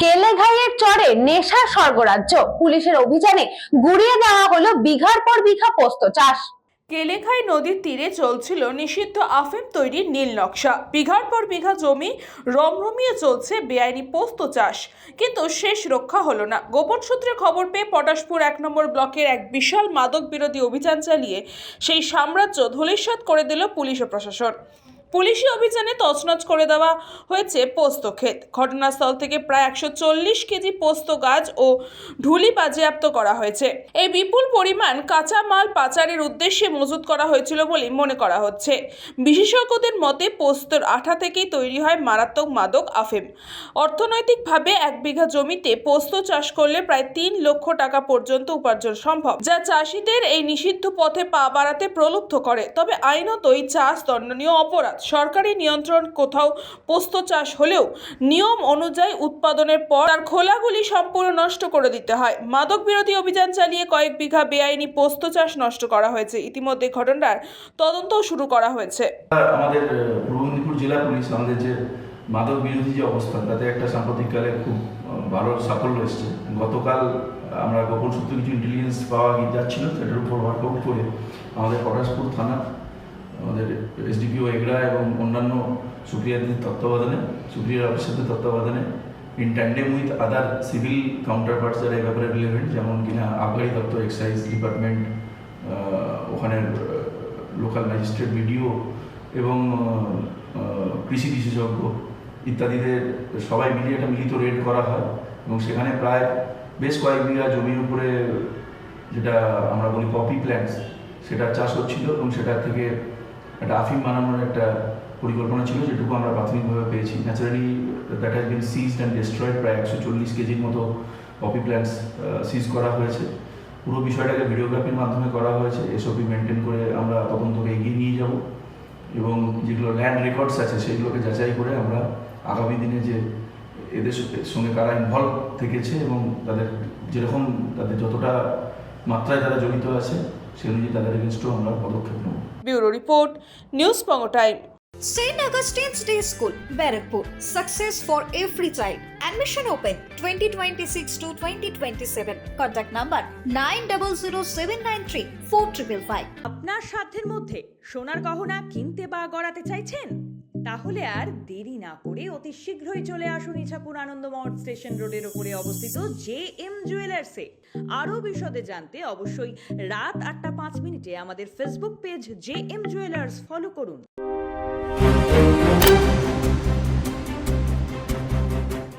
কেলেঘাইয়ের চরে নেশা স্বর্গরাজ্য, পুলিশের অভিযানে গুড়িয়ে দেওয়া হলো বিঘার পর বিঘা পোস্ত চাষ। কেলেঘাই নদীর তীরে চলছিল নিষিদ্ধ আফিম তৈরির নীল নকশা। বিঘার পর বিঘা জমি রমরমিয়ে চলছে বেআইনি পোস্ত চাষ, কিন্তু শেষ রক্ষা হলো না। গোপন সূত্রে খবর পেয়ে পটাশপুর 1 নম্বর ব্লকের এক বিশাল মাদক বিরোধী অভিযান চালিয়ে সেই সাম্রাজ্য ধূলিসাৎ করে দিল পুলিশ ও প্রশাসন। পুলিশি অভিযানে তছনছ করে দেওয়া হয়েছে পোস্ত ক্ষেত। ঘটনাস্থল থেকে প্রায় 140 কেজি পোস্ত গাছ ও ঢুলি বাজেয়াপ্ত করা হয়েছে। এই বিপুল পরিমাণ কাঁচা মাল পাচারের উদ্দেশ্যে মজুত করা হয়েছিল বলে মনে করা হচ্ছে। বিশেষজ্ঞদের মতে পোস্তর আঠা থেকেই তৈরি হয় মারাত্মক মাদক আফিম। অর্থনৈতিকভাবে 1 বিঘা জমিতে পোস্ত চাষ করলে প্রায় 3 লক্ষ টাকা পর্যন্ত উপার্জন সম্ভব, যা চাষিদের এই নিষিদ্ধ পথে পা বাড়াতে প্রলুব্ধ করে। তবে আইনত এই চাষ দণ্ডনীয় অপরাধ। সরকারি নিয়ন্ত্রণ কোথাও পোস্ত চাষ হলেও নিয়ম অনুযায়ী উৎপাদনের পর তার খোলাগুলি সম্পূর্ণ নষ্ট করে দিতে হয়। মাদক বিরোধী অভিযান চালিয়ে কয়েক বিঘা বেআইনি পোস্ত চাষ নষ্ট করা হয়েছে। ইতিমধ্যে ঘটনার তদন্ত শুরু করা হয়েছে। আমাদের পূর্ব মেদিনীপুর জেলা পুলিশ আমাদের যে মাদক বিরোধী যে অবস্থান, তাতে একটা সাম্প্রতিককালে খুব ভালো সাফল্য এসেছে। গতকাল আমরা গোপন সূত্রে কিছু ইন্টেলিজেন্স পাওয়া যাচ্ছিল, সেটার উপর ওয়ার্কআউট করে আমাদের পটাশপুর থানা, আমাদের এসডিপিও এগরা এবং অন্যান্য সুপ্রিয়াদের তত্ত্বাবধানে, সুপ্রিয়ার অফিসারদের তত্ত্বাবধানে in tandem with other civil counterparts যারা এই ব্যাপারে রিলেভেন্ট, যেমন কিনা আবগারি দপ্তর, এক্সাইজ ডিপার্টমেন্ট, ওখানের লোকাল ম্যাজিস্ট্রেট, বিডিও এবং কৃষি বিশেষজ্ঞ ইত্যাদিদের সবাই মিলিয়ে একটা মিলিত রেড করা হয় এবং সেখানে প্রায় বেশ কয়েক বিঘা জমির উপরে যেটা আমরা বলি পপি প্ল্যান্টস, সেটা চাষ হচ্ছিল এবং সেটা থেকে একটা আফিম বানানোর একটা পরিকল্পনা ছিল, যেটুকু আমরা প্রাথমিকভাবে পেয়েছি। Naturally that has been ceased and destroyed. প্রায় 140 কেজির মতো পপি প্ল্যান্টস সিজ করা হয়েছে। পুরো বিষয়টাকে ভিডিওগ্রাফির মাধ্যমে করা হয়েছে। এসওপি মেনটেন করে আমরা তদন্তকে এগিয়ে নিয়ে যাব এবং যেগুলো ল্যান্ড রেকর্ডস আছে সেগুলোকে যাচাই করে আমরা আগামী দিনে যে এদের সঙ্গে কারা ইনভলভ থেকেছে এবং তাদের যেরকম তাদের যতটা মাত্রায় তারা জড়িত আছে সে অনুযায়ী তাদের এগেনস্টও আমরা পদক্ষেপ নেব। Bureau report, news Banga time. St. Augustine's Day School, Barrackpur. Success for every child. Admission open 2026 to 2027. Contact number 9007934555. আপনার সাধ্যের মধ্যে সোনার গহনা কিনতে বা গড়াতে চাইছেন? তাহলে আর দেরি না করে অতি শীঘ্রই চলে আসুন ইছাপুর আনন্দমঠ স্টেশন রোডের উপরে অবস্থিত জেএম জুয়েলার্সে। আরও বিশদে জানতে অবশ্যই রাত 8টা 5 মিনিটে আমাদের Facebook page JM jewellers follow করুন।